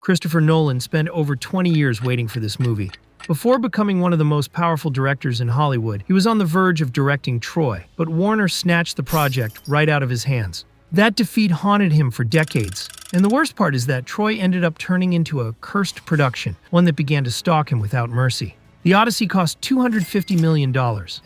Christopher Nolan spent over 20 years waiting for this movie. Before becoming one of the most powerful directors in Hollywood, he was on the verge of directing Troy, but Warner snatched the project right out of his hands. That defeat haunted him for decades, and the worst part is that Troy ended up turning into a cursed production, one that began to stalk him without mercy. The Odyssey cost $250 million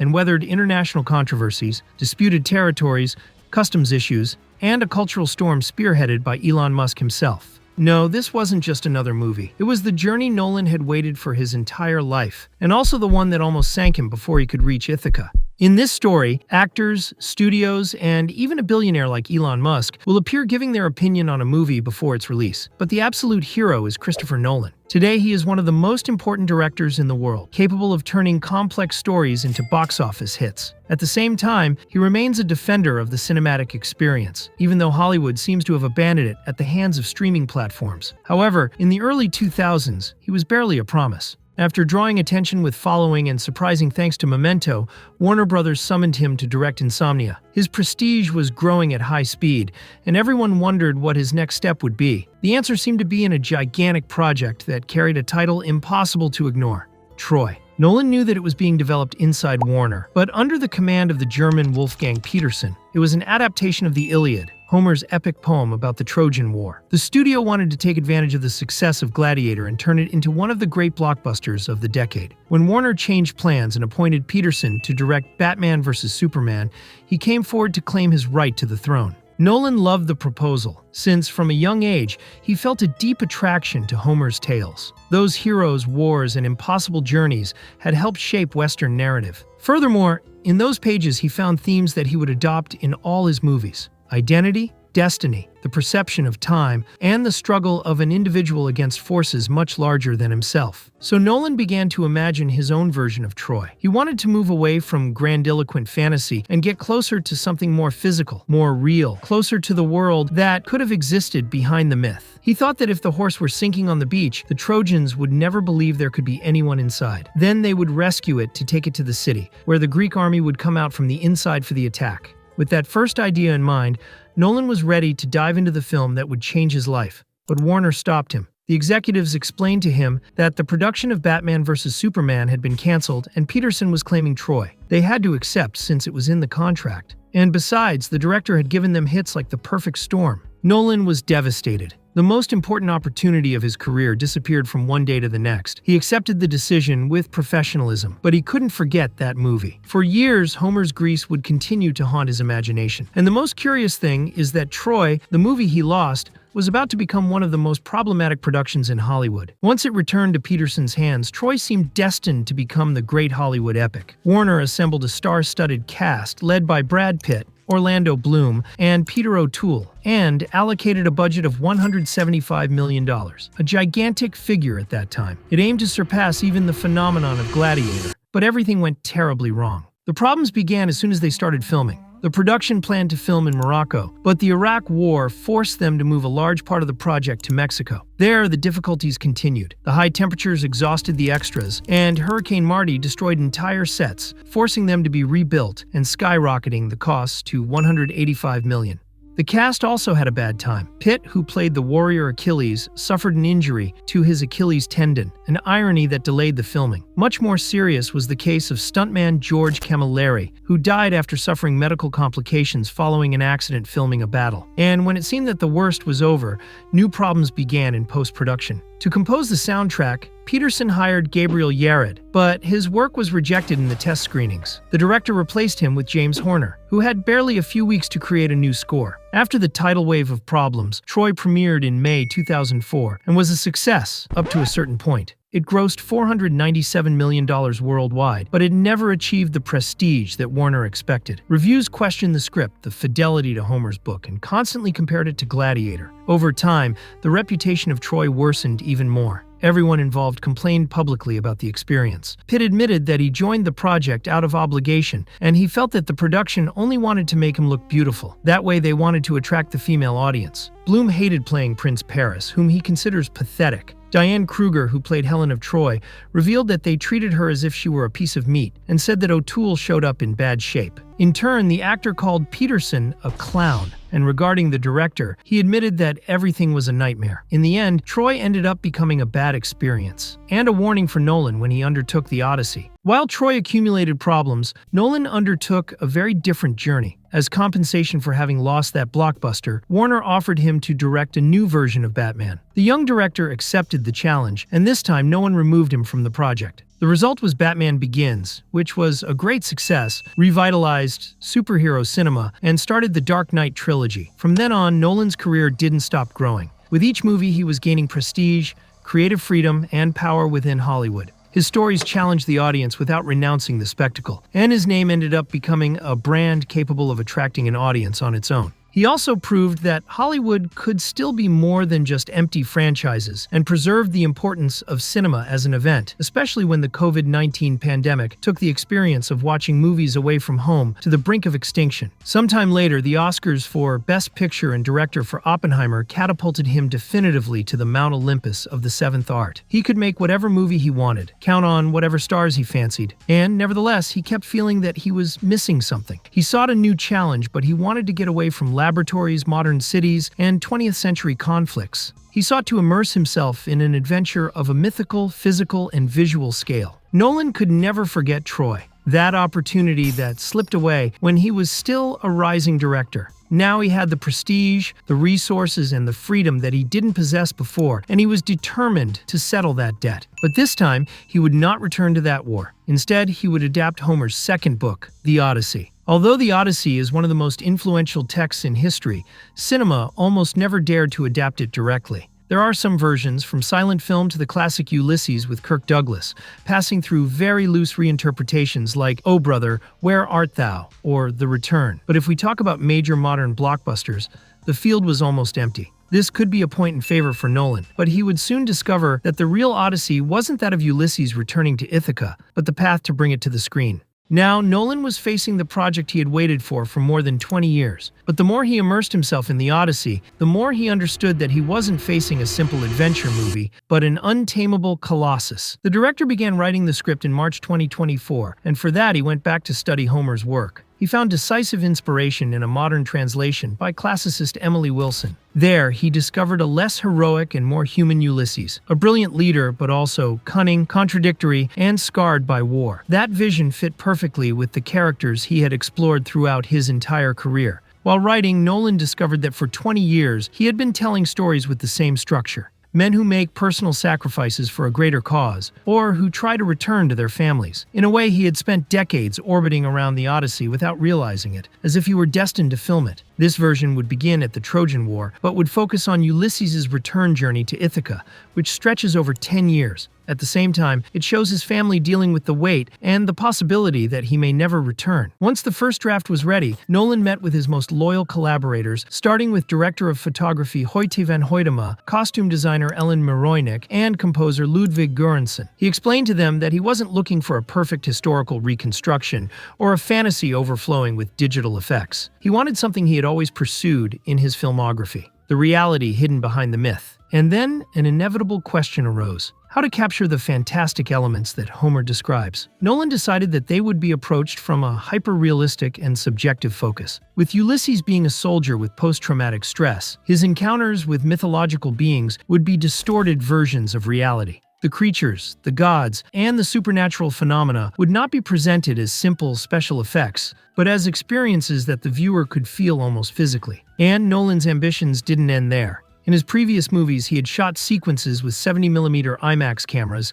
and weathered international controversies, disputed territories, customs issues, and a cultural storm spearheaded by Elon Musk himself. No, this wasn't just another movie. It was the journey Nolan had waited for his entire life, and also the one that almost sank him before he could reach Ithaca. In this story, actors, studios, and even a billionaire like Elon Musk will appear giving their opinion on a movie before its release. But the absolute hero is Christopher Nolan. Today, he is one of the most important directors in the world, capable of turning complex stories into box office hits. At the same time, he remains a defender of the cinematic experience, even though Hollywood seems to have abandoned it at the hands of streaming platforms. However, in the early 2000s, he was barely a promise. After drawing attention with following and surprising thanks to Memento, Warner Bros. Summoned him to direct Insomnia. His prestige was growing at high speed, and everyone wondered what his next step would be. The answer seemed to be in a gigantic project that carried a title impossible to ignore: Troy. Nolan knew that it was being developed inside Warner, but under the command of the German Wolfgang Petersen. It was an adaptation of the Iliad, Homer's epic poem about the Trojan War. The studio wanted to take advantage of the success of Gladiator and turn it into one of the great blockbusters of the decade. When Warner changed plans and appointed Petersen to direct Batman vs. Superman, he came forward to claim his right to the throne. Nolan loved the proposal, since from a young age, he felt a deep attraction to Homer's tales. Those heroes, wars, and impossible journeys had helped shape Western narrative. Furthermore, in those pages he found themes that he would adopt in all his movies: identity, destiny, the perception of time, and the struggle of an individual against forces much larger than himself. So Nolan began to imagine his own version of Troy. He wanted to move away from grandiloquent fantasy and get closer to something more physical, more real, closer to the world that could have existed behind the myth. He thought that if the horse were sinking on the beach, the Trojans would never believe there could be anyone inside. Then they would rescue it to take it to the city, where the Greek army would come out from the inside for the attack. With that first idea in mind, Nolan was ready to dive into the film that would change his life. But Warner stopped him. The executives explained to him that the production of Batman vs. Superman had been canceled and Petersen was claiming Troy. They had to accept since it was in the contract. And besides, the director had given them hits like The Perfect Storm. Nolan was devastated. The most important opportunity of his career disappeared from one day to the next. He accepted the decision with professionalism, but he couldn't forget that movie. For years, Homer's Greece would continue to haunt his imagination. And the most curious thing is that Troy, the movie he lost, was about to become one of the most problematic productions in Hollywood. Once it returned to Petersen's hands, Troy seemed destined to become the great Hollywood epic. Warner assembled a star-studded cast led by Brad Pitt, Orlando Bloom, and Peter O'Toole, and allocated a budget of $175 million, a gigantic figure at that time. It aimed to surpass even the phenomenon of Gladiator, but everything went terribly wrong. The problems began as soon as they started filming. The production planned to film in Morocco, but the Iraq War forced them to move a large part of the project to Mexico. There, the difficulties continued. The high temperatures exhausted the extras, and Hurricane Marty destroyed entire sets, forcing them to be rebuilt and skyrocketing the costs to $185 million. The cast also had a bad time. Pitt, who played the warrior Achilles, suffered an injury to his Achilles tendon, an irony that delayed the filming. Much more serious was the case of stuntman George Camilleri, who died after suffering medical complications following an accident filming a battle. And when it seemed that the worst was over, new problems began in post-production. To compose the soundtrack, Petersen hired Gabriel Yared, but his work was rejected in the test screenings. The director replaced him with James Horner, who had barely a few weeks to create a new score. After the tidal wave of problems, Troy premiered in May 2004 and was a success up to a certain point. It grossed $497 million worldwide, but it never achieved the prestige that Warner expected. Reviews questioned the script, the fidelity to Homer's book, and constantly compared it to Gladiator. Over time, the reputation of Troy worsened even more. Everyone involved complained publicly about the experience. Pitt admitted that he joined the project out of obligation, and he felt that the production only wanted to make him look beautiful. That way, they wanted to attract the female audience. Bloom hated playing Prince Paris, whom he considers pathetic. Diane Kruger, who played Helen of Troy, revealed that they treated her as if she were a piece of meat and said that O'Toole showed up in bad shape. In turn, the actor called Peterson a clown, and regarding the director, he admitted that everything was a nightmare. In the end, Troy ended up becoming a bad experience, and a warning for Nolan when he undertook the Odyssey. While Troy accumulated problems, Nolan undertook a very different journey. As compensation for having lost that blockbuster, Warner offered him to direct a new version of Batman. The young director accepted the challenge, and this time no one removed him from the project. The result was Batman Begins, which was a great success, revitalized superhero cinema, and started the Dark Knight trilogy. From then on, Nolan's career didn't stop growing. With each movie, he was gaining prestige, creative freedom, and power within Hollywood. His stories challenged the audience without renouncing the spectacle, and his name ended up becoming a brand capable of attracting an audience on its own. He also proved that Hollywood could still be more than just empty franchises and preserved the importance of cinema as an event, especially when the COVID-19 pandemic took the experience of watching movies away from home to the brink of extinction. Sometime later, the Oscars for Best Picture and Director for Oppenheimer catapulted him definitively to the Mount Olympus of the seventh art. He could make whatever movie he wanted, count on whatever stars he fancied, and nevertheless, he kept feeling that he was missing something. He sought a new challenge, but he wanted to get away from laboratories, modern cities, and 20th century conflicts. He sought to immerse himself in an adventure of a mythical, physical, and visual scale. Nolan could never forget Troy, that opportunity that slipped away when he was still a rising director. Now he had the prestige, the resources, and the freedom that he didn't possess before, and he was determined to settle that debt. But this time, he would not return to that war. Instead, he would adapt Homer's second book, The Odyssey. Although the Odyssey is one of the most influential texts in history, cinema almost never dared to adapt it directly. There are some versions, from silent film to the classic Ulysses with Kirk Douglas, passing through very loose reinterpretations like Oh Brother, Where Art Thou? Or The Return. But if we talk about major modern blockbusters, the field was almost empty. This could be a point in favor for Nolan, but he would soon discover that the real Odyssey wasn't that of Ulysses returning to Ithaca, but the path to bring it to the screen. Now, Nolan was facing the project he had waited for more than 20 years. But the more he immersed himself in the Odyssey, the more he understood that he wasn't facing a simple adventure movie, but an untamable colossus. The director began writing the script in March 2024, and for that he went back to study Homer's work. He found decisive inspiration in a modern translation by classicist Emily Wilson. There, he discovered a less heroic and more human Ulysses, a brilliant leader but also cunning, contradictory, and scarred by war. That vision fit perfectly with the characters he had explored throughout his entire career. While writing, Nolan discovered that for 20 years, he had been telling stories with the same structure. Men who make personal sacrifices for a greater cause, or who try to return to their families. In a way, he had spent decades orbiting around the Odyssey without realizing it, as if he were destined to film it. This version would begin at the Trojan War, but would focus on Ulysses' return journey to Ithaca, which stretches over 10 years. At the same time, it shows his family dealing with the weight and the possibility that he may never return. Once the first draft was ready, Nolan met with his most loyal collaborators, starting with director of photography Hoyte van Hoytema, costume designer Ellen Meroynik, and composer Ludwig Göransson. He explained to them that he wasn't looking for a perfect historical reconstruction or a fantasy overflowing with digital effects. He wanted something he had always pursued in his filmography, the reality hidden behind the myth. And then an inevitable question arose: how to capture the fantastic elements that Homer describes. Nolan decided that they would be approached from a hyper-realistic and subjective focus. With Ulysses being a soldier with post-traumatic stress, his encounters with mythological beings would be distorted versions of reality. The creatures, the gods, and the supernatural phenomena would not be presented as simple special effects, but as experiences that the viewer could feel almost physically. And Nolan's ambitions didn't end there. In his previous movies, he had shot sequences with 70mm IMAX cameras,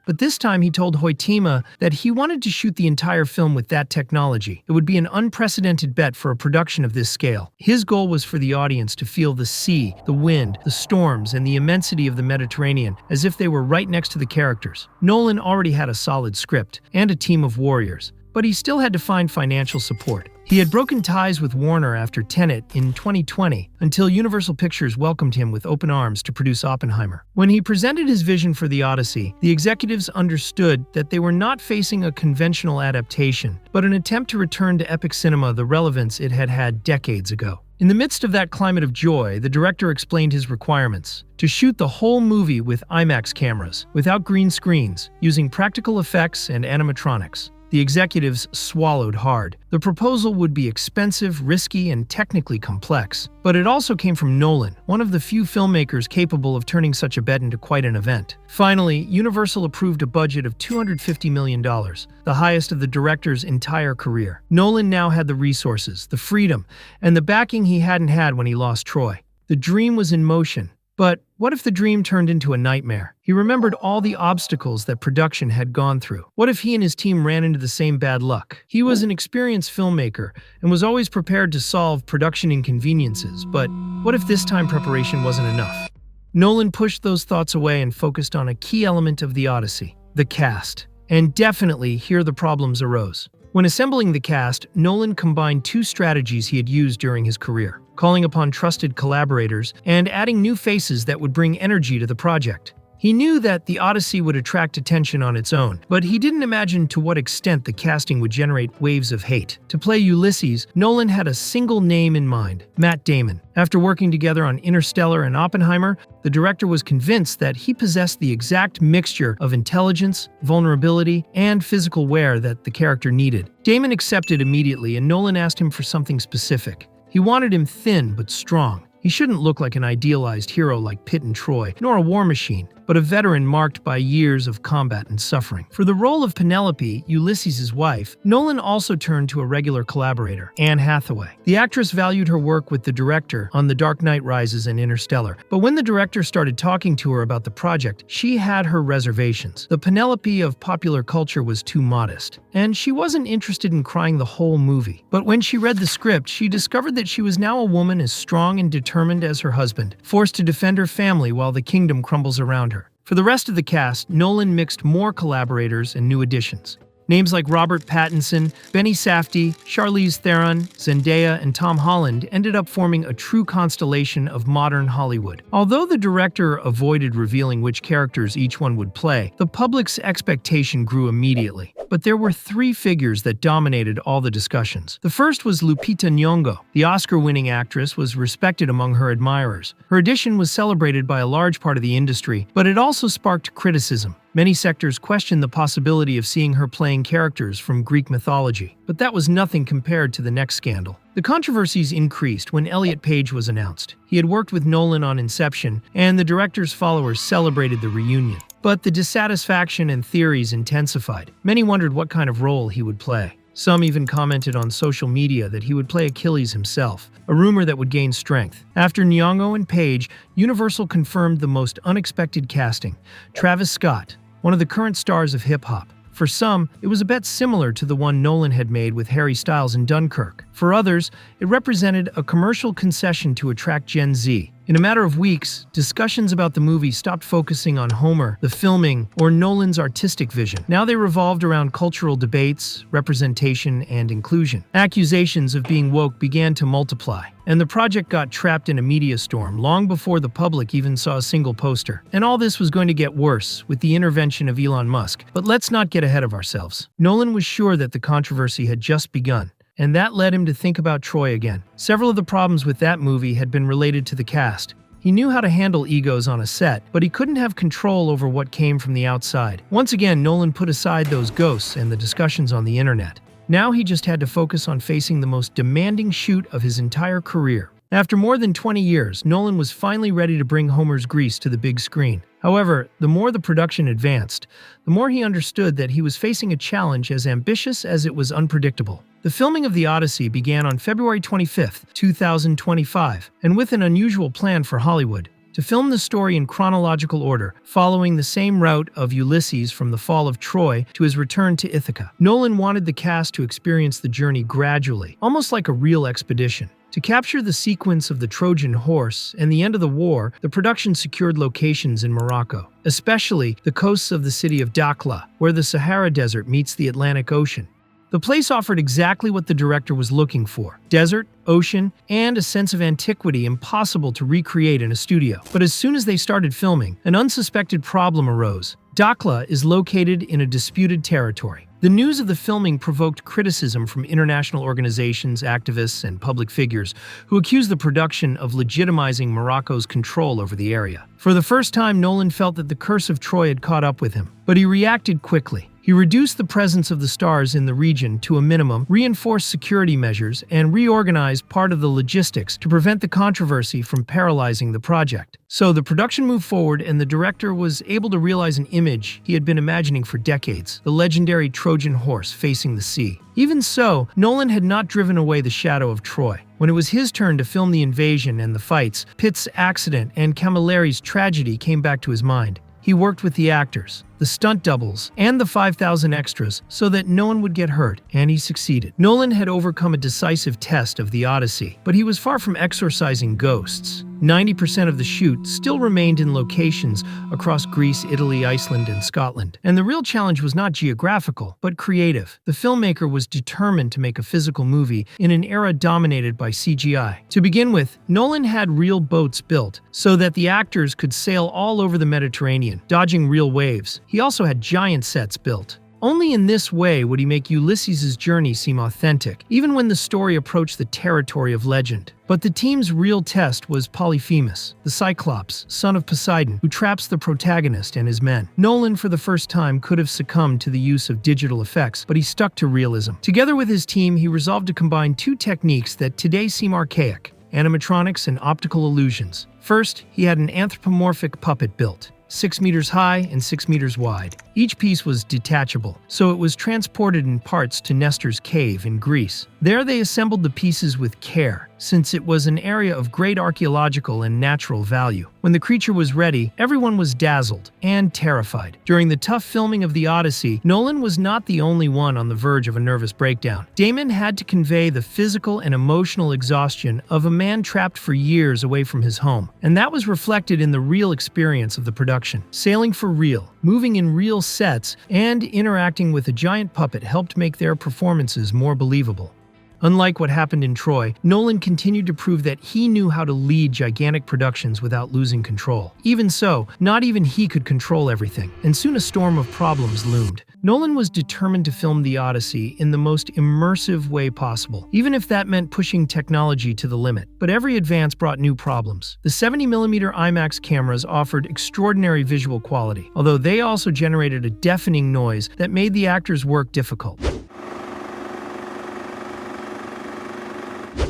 but this time he told Hoytema that he wanted to shoot the entire film with that technology. It would be an unprecedented bet for a production of this scale. His goal was for the audience to feel the sea, the wind, the storms, and the immensity of the Mediterranean as if they were right next to the characters. Nolan already had a solid script and a team of warriors, but he still had to find financial support. He had broken ties with Warner after Tenet in 2020, until Universal Pictures welcomed him with open arms to produce Oppenheimer. When he presented his vision for the Odyssey, the executives understood that they were not facing a conventional adaptation, but an attempt to return to epic cinema the relevance it had had decades ago. In the midst of that climate of joy, the director explained his requirements: to shoot the whole movie with IMAX cameras, without green screens, using practical effects and animatronics. The executives swallowed hard. The proposal would be expensive, risky, and technically complex. But it also came from Nolan, one of the few filmmakers capable of turning such a bet into quite an event. Finally, Universal approved a budget of $250 million, the highest of the director's entire career. Nolan now had the resources, the freedom, and the backing he hadn't had when he lost Troy. The dream was in motion. But what if the dream turned into a nightmare? He remembered all the obstacles that production had gone through. What if he and his team ran into the same bad luck? He was an experienced filmmaker and was always prepared to solve production inconveniences, but what if this time preparation wasn't enough? Nolan pushed those thoughts away and focused on a key element of the Odyssey: the cast. And definitely, here the problems arose. When assembling the cast, Nolan combined two strategies he had used during his career: calling upon trusted collaborators and adding new faces that would bring energy to the project. He knew that the Odyssey would attract attention on its own, but he didn't imagine to what extent the casting would generate waves of hate. To play Ulysses, Nolan had a single name in mind: Matt Damon. After working together on Interstellar and Oppenheimer, the director was convinced that he possessed the exact mixture of intelligence, vulnerability, and physical wear that the character needed. Damon accepted immediately, and Nolan asked him for something specific. He wanted him thin but strong. He shouldn't look like an idealized hero like Pitt and Troy, nor a war machine, but a veteran marked by years of combat and suffering. For the role of Penelope, Ulysses' wife, Nolan also turned to a regular collaborator, Anne Hathaway. The actress valued her work with the director on The Dark Knight Rises and Interstellar, but when the director started talking to her about the project, she had her reservations. The Penelope of popular culture was too modest, and she wasn't interested in crying the whole movie. But when she read the script, she discovered that she was now a woman as strong and determined as her husband, forced to defend her family while the kingdom crumbles around her. For the rest of the cast, Nolan mixed more collaborators and new additions. Names like Robert Pattinson, Benny Safdie, Charlize Theron, Zendaya, and Tom Holland ended up forming a true constellation of modern Hollywood. Although the director avoided revealing which characters each one would play, the public's expectation grew immediately. But there were three figures that dominated all the discussions. The first was Lupita Nyong'o. The Oscar-winning actress was respected among her admirers. Her addition was celebrated by a large part of the industry, but it also sparked criticism. Many sectors questioned the possibility of seeing her playing characters from Greek mythology, but that was nothing compared to the next scandal. The controversies increased when Elliot Page was announced. He had worked with Nolan on Inception, and the director's followers celebrated the reunion. But the dissatisfaction and theories intensified. Many wondered what kind of role he would play. Some even commented on social media that he would play Achilles himself, a rumor that would gain strength. After Nyong'o and Page, Universal confirmed the most unexpected casting: Travis Scott, one of the current stars of hip-hop. For some, it was a bet similar to the one Nolan had made with Harry Styles in Dunkirk. For others, it represented a commercial concession to attract Gen Z. In a matter of weeks, discussions about the movie stopped focusing on Homer, the filming, or Nolan's artistic vision. Now they revolved around cultural debates, representation, and inclusion. Accusations of being woke began to multiply, and the project got trapped in a media storm long before the public even saw a single poster. And all this was going to get worse with the intervention of Elon Musk. But let's not get ahead of ourselves. Nolan was sure that the controversy had just begun, and that led him to think about Troy again. Several of the problems with that movie had been related to the cast. He knew how to handle egos on a set, but he couldn't have control over what came from the outside. Once again, Nolan put aside those ghosts and the discussions on the internet. Now he just had to focus on facing the most demanding shoot of his entire career. After more than 20 years, Nolan was finally ready to bring Homer's Grease to the big screen. However, the more the production advanced, the more he understood that he was facing a challenge as ambitious as it was unpredictable. The filming of the Odyssey began on February 25, 2025, and with an unusual plan for Hollywood: to film the story in chronological order, following the same route of Ulysses from the fall of Troy to his return to Ithaca. Nolan wanted the cast to experience the journey gradually, almost like a real expedition. To capture the sequence of the Trojan horse and the end of the war, the production secured locations in Morocco, especially the coasts of the city of Dakhla, where the Sahara Desert meets the Atlantic Ocean. The place offered exactly what the director was looking for: desert, ocean, and a sense of antiquity impossible to recreate in a studio. But as soon as they started filming, an unsuspected problem arose. Dakhla is located in a disputed territory. The news of the filming provoked criticism from international organizations, activists, and public figures who accused the production of legitimizing Morocco's control over the area. For the first time, Nolan felt that the curse of Troy had caught up with him, but he reacted quickly. He reduced the presence of the stars in the region to a minimum, reinforced security measures, and reorganized part of the logistics to prevent the controversy from paralyzing the project. So the production moved forward, and the director was able to realize an image he had been imagining for decades: the legendary Trojan horse facing the sea. Even so, Nolan had not driven away the shadow of Troy. When it was his turn to film the invasion and the fights, Pitt's accident and Camilleri's tragedy came back to his mind. He worked with the actors, the stunt doubles, and the 5,000 extras so that no one would get hurt, and he succeeded. Nolan had overcome a decisive test of the Odyssey, but he was far from exorcising ghosts. 90% of the shoot still remained in locations across Greece, Italy, Iceland, and Scotland. And the real challenge was not geographical, but creative. The filmmaker was determined to make a physical movie in an era dominated by CGI. To begin with, Nolan had real boats built so that the actors could sail all over the Mediterranean, dodging real waves. He also had giant sets built. Only in this way would he make Ulysses' journey seem authentic, even when the story approached the territory of legend. But the team's real test was Polyphemus, the Cyclops, son of Poseidon, who traps the protagonist and his men. Nolan, for the first time, could have succumbed to the use of digital effects, but he stuck to realism. Together with his team, he resolved to combine two techniques that today seem archaic: animatronics and optical illusions. First, he had an anthropomorphic puppet built, 6 meters high and 6 meters wide. Each piece was detachable, so it was transported in parts to Nestor's cave in Greece. There they assembled the pieces with care, since it was an area of great archaeological and natural value. When the creature was ready, everyone was dazzled and terrified. During the tough filming of the Odyssey, Nolan was not the only one on the verge of a nervous breakdown. Damon had to convey the physical and emotional exhaustion of a man trapped for years away from his home, and that was reflected in the real experience of the production. Sailing for real, moving in real sets, and interacting with a giant puppet helped make their performances more believable. Unlike what happened in Troy, Nolan continued to prove that he knew how to lead gigantic productions without losing control. Even so, not even he could control everything, and soon a storm of problems loomed. Nolan was determined to film the Odyssey in the most immersive way possible, even if that meant pushing technology to the limit. But every advance brought new problems. The 70mm IMAX cameras offered extraordinary visual quality, although they also generated a deafening noise that made the actors' work difficult.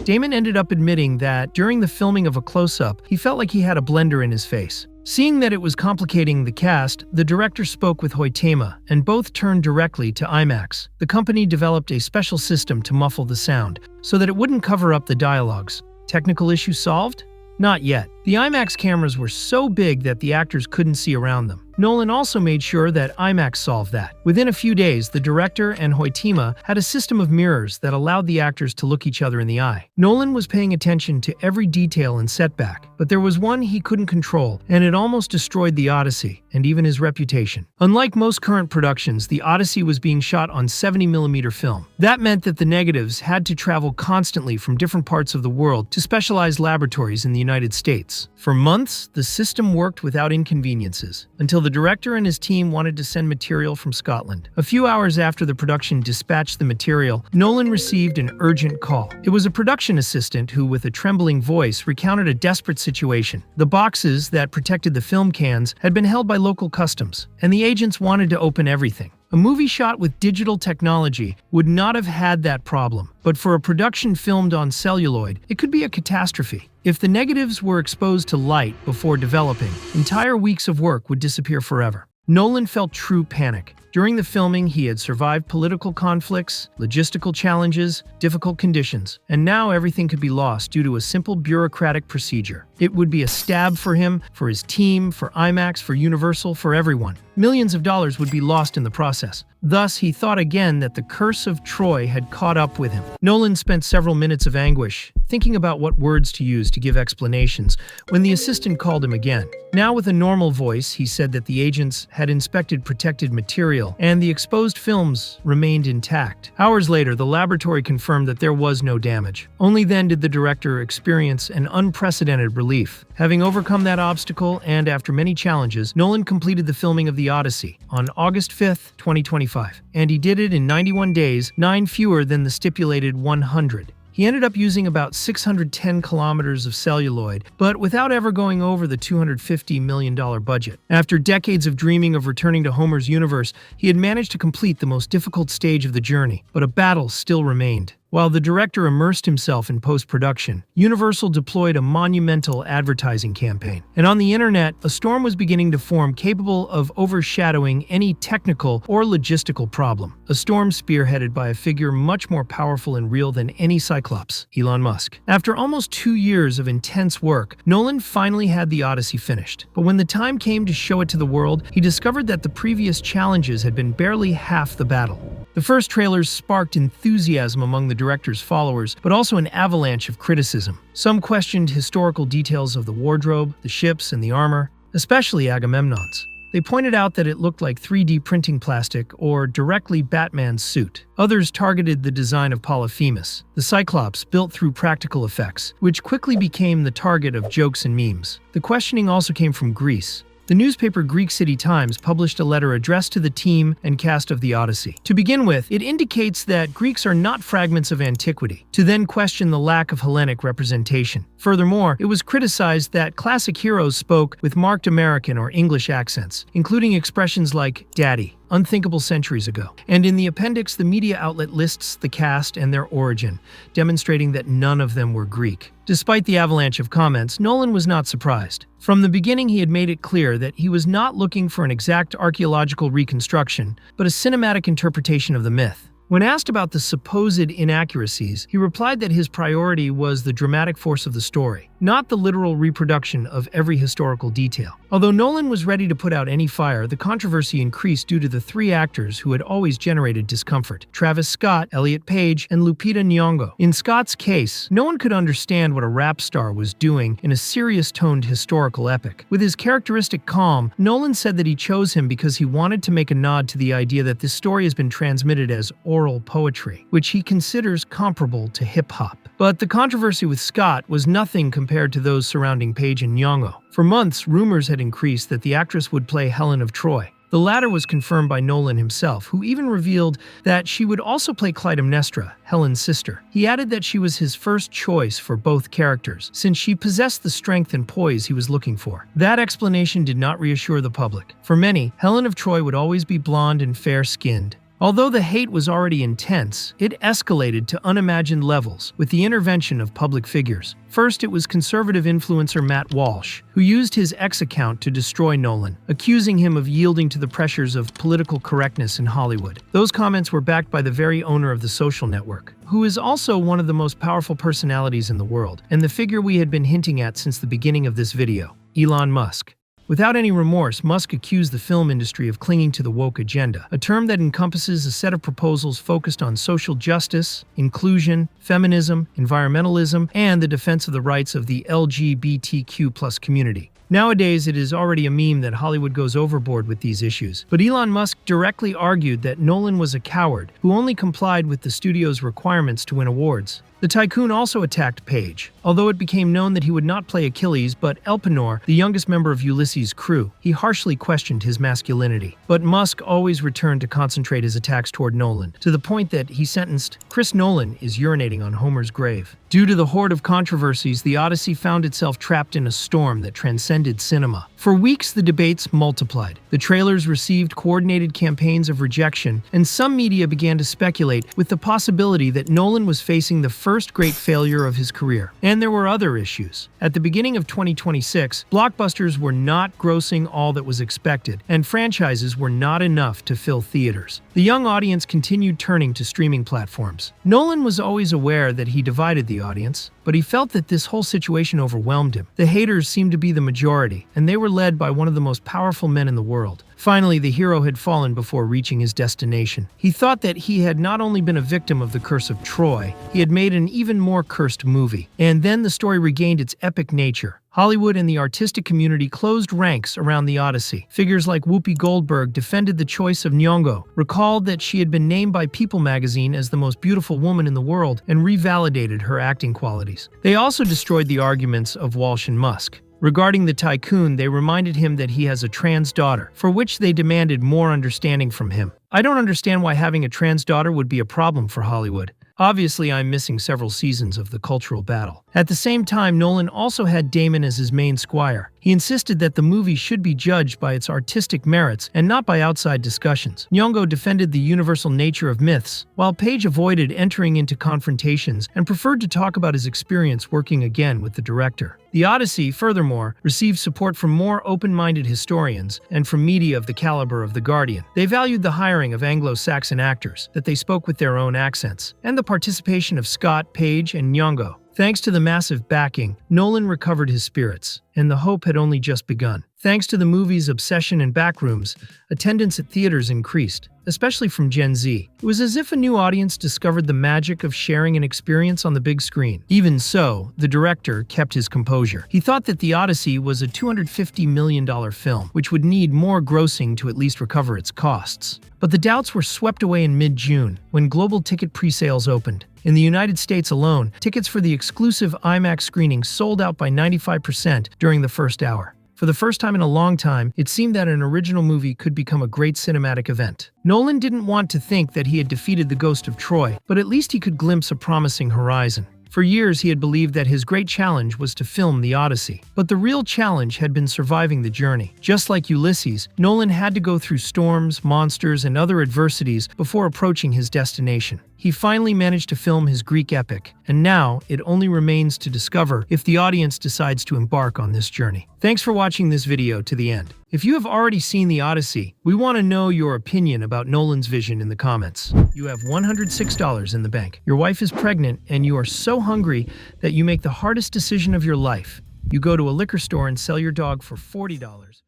Damon ended up admitting that during the filming of a close-up, he felt like he had a blender in his face. Seeing that it was complicating the cast, the director spoke with Hoytema, and both turned directly to IMAX. The company developed a special system to muffle the sound, so that it wouldn't cover up the dialogues. Technical issue solved? Not yet. The IMAX cameras were so big that the actors couldn't see around them. Nolan also made sure that IMAX solved that. Within a few days, the director and Hoytema had a system of mirrors that allowed the actors to look each other in the eye. Nolan was paying attention to every detail and setback, but there was one he couldn't control, and it almost destroyed the Odyssey, and even his reputation. Unlike most current productions, the Odyssey was being shot on 70mm film. That meant that the negatives had to travel constantly from different parts of the world to specialized laboratories in the United States. For months, the system worked without inconveniences, until the director and his team wanted to send material from Scotland. A few hours after the production dispatched the material, Nolan received an urgent call. It was a production assistant who, with a trembling voice, recounted a desperate situation. The boxes that protected the film cans had been held by local customs, and the agents wanted to open everything. A movie shot with digital technology would not have had that problem, but for a production filmed on celluloid, it could be a catastrophe. If the negatives were exposed to light before developing, entire weeks of work would disappear forever. Nolan felt true panic. During the filming, he had survived political conflicts, logistical challenges, difficult conditions, and now everything could be lost due to a simple bureaucratic procedure. It would be a stab for him, for his team, for IMAX, for Universal, for everyone. Millions of dollars would be lost in the process. Thus, he thought again that the curse of Troy had caught up with him. Nolan spent several minutes of anguish, thinking about what words to use to give explanations, when the assistant called him again. Now with a normal voice, he said that the agents had inspected protected material, and the exposed films remained intact. Hours later, the laboratory confirmed that there was no damage. Only then did the director experience an unprecedented relief. Having overcome that obstacle, and after many challenges, Nolan completed the filming of the Odyssey on August 5th, 2025. 125, and he did it in 91 days, 9 fewer than the stipulated 100. He ended up using about 610 kilometers of celluloid, but without ever going over the $250 million budget. After decades of dreaming of returning to Homer's universe, he had managed to complete the most difficult stage of the journey, but a battle still remained. While the director immersed himself in post-production, Universal deployed a monumental advertising campaign. And on the internet, a storm was beginning to form capable of overshadowing any technical or logistical problem. A storm spearheaded by a figure much more powerful and real than any Cyclops, Elon Musk. After almost 2 years of intense work, Nolan finally had the Odyssey finished. But when the time came to show it to the world, he discovered that the previous challenges had been barely half the battle. The first trailers sparked enthusiasm among the director's followers, but also an avalanche of criticism. Some questioned historical details of the wardrobe, the ships, and the armor, especially Agamemnon's. They pointed out that it looked like 3D printing plastic or directly Batman's suit. Others targeted the design of Polyphemus, the Cyclops built through practical effects, which quickly became the target of jokes and memes. The questioning also came from Greece. The newspaper Greek City Times published a letter addressed to the team and cast of the Odyssey. To begin with, it indicates that Greeks are not fragments of antiquity, to then question the lack of Hellenic representation. Furthermore, it was criticized that classic heroes spoke with marked American or English accents, including expressions like "daddy," unthinkable centuries ago. And in the appendix, the media outlet lists the cast and their origin, demonstrating that none of them were Greek. Despite the avalanche of comments, Nolan was not surprised. From the beginning, he had made it clear that he was not looking for an exact archaeological reconstruction, but a cinematic interpretation of the myth. When asked about the supposed inaccuracies, he replied that his priority was the dramatic force of the story, not the literal reproduction of every historical detail. Although Nolan was ready to put out any fire, the controversy increased due to the 3 actors who had always generated discomfort: Travis Scott, Elliot Page, and Lupita Nyong'o. In Scott's case, no one could understand what a rap star was doing in a serious-toned historical epic. With his characteristic calm, Nolan said that he chose him because he wanted to make a nod to the idea that this story has been transmitted as oral poetry, which he considers comparable to hip-hop. But the controversy with Scott was nothing compared to those surrounding Page and Nyong'o. For months, rumors had increased that the actress would play Helen of Troy. The latter was confirmed by Nolan himself, who even revealed that she would also play Clytemnestra, Helen's sister. He added that she was his first choice for both characters, since she possessed the strength and poise he was looking for. That explanation did not reassure the public. For many, Helen of Troy would always be blonde and fair-skinned. Although the hate was already intense, it escalated to unimagined levels with the intervention of public figures. First, it was conservative influencer Matt Walsh, who used his X account to destroy Nolan, accusing him of yielding to the pressures of political correctness in Hollywood. Those comments were backed by the very owner of the social network, who is also one of the most powerful personalities in the world, and the figure we had been hinting at since the beginning of this video, Elon Musk. Without any remorse, Musk accused the film industry of clinging to the woke agenda, a term that encompasses a set of proposals focused on social justice, inclusion, feminism, environmentalism, and the defense of the rights of the LGBTQ+ community. Nowadays, it is already a meme that Hollywood goes overboard with these issues. But Elon Musk directly argued that Nolan was a coward who only complied with the studio's requirements to win awards. The tycoon also attacked Page. Although it became known that he would not play Achilles, but Elpenor, the youngest member of Ulysses' crew, he harshly questioned his masculinity. But Musk always returned to concentrate his attacks toward Nolan, to the point that he sentenced, "Chris Nolan is urinating on Homer's grave." Due to the horde of controversies, the Odyssey found itself trapped in a storm that transcended cinema. For weeks, the debates multiplied. The trailers received coordinated campaigns of rejection, and some media began to speculate with the possibility that Nolan was facing the first great failure of his career. And there were other issues. At the beginning of 2026, blockbusters were not grossing all that was expected, and franchises were not enough to fill theaters. The young audience continued turning to streaming platforms. Nolan was always aware that he divided the audience, but he felt that this whole situation overwhelmed him. The haters seemed to be the majority, and they were led by one of the most powerful men in the world. Finally, the hero had fallen before reaching his destination. He thought that he had not only been a victim of the curse of Troy, he had made an even more cursed movie. And then the story regained its epic nature. Hollywood and the artistic community closed ranks around the Odyssey. Figures like Whoopi Goldberg defended the choice of Nyong'o, recalled that she had been named by People magazine as the most beautiful woman in the world, and revalidated her acting qualities. They also destroyed the arguments of Walsh and Musk. Regarding the tycoon, they reminded him that he has a trans daughter, for which they demanded more understanding from him. I don't understand why having a trans daughter would be a problem for Hollywood. Obviously, I'm missing several seasons of the cultural battle. At the same time, Nolan also had Damon as his main squire. He insisted that the movie should be judged by its artistic merits and not by outside discussions. Nyong'o defended the universal nature of myths, while Page avoided entering into confrontations and preferred to talk about his experience working again with the director. The Odyssey, furthermore, received support from more open-minded historians and from media of the caliber of The Guardian. They valued the hiring of Anglo-Saxon actors, that they spoke with their own accents, and the participation of Scott, Page, and Nyong'o. Thanks to the massive backing, Nolan recovered his spirits, and the hope had only just begun. Thanks to the movie's obsession and backrooms, attendance at theaters increased, especially from Gen Z. It was as if a new audience discovered the magic of sharing an experience on the big screen. Even so, the director kept his composure. He thought that The Odyssey was a $250 million film, which would need more grossing to at least recover its costs. But the doubts were swept away in mid-June, when global ticket pre-sales opened. In the United States alone, tickets for the exclusive IMAX screening sold out by 95% during the first hour. For the first time in a long time, it seemed that an original movie could become a great cinematic event. Nolan didn't want to think that he had defeated the ghost of Troy, but at least he could glimpse a promising horizon. For years, he had believed that his great challenge was to film The Odyssey. But the real challenge had been surviving the journey. Just like Ulysses, Nolan had to go through storms, monsters, and other adversities before approaching his destination. He finally managed to film his Greek epic, and now it only remains to discover if the audience decides to embark on this journey. Thanks for watching this video to the end. If you have already seen The Odyssey, we want to know your opinion about Nolan's vision in the comments. You have $106 in the bank. Your wife is pregnant, and you are so hungry that you make the hardest decision of your life. You go to a liquor store and sell your dog for $40.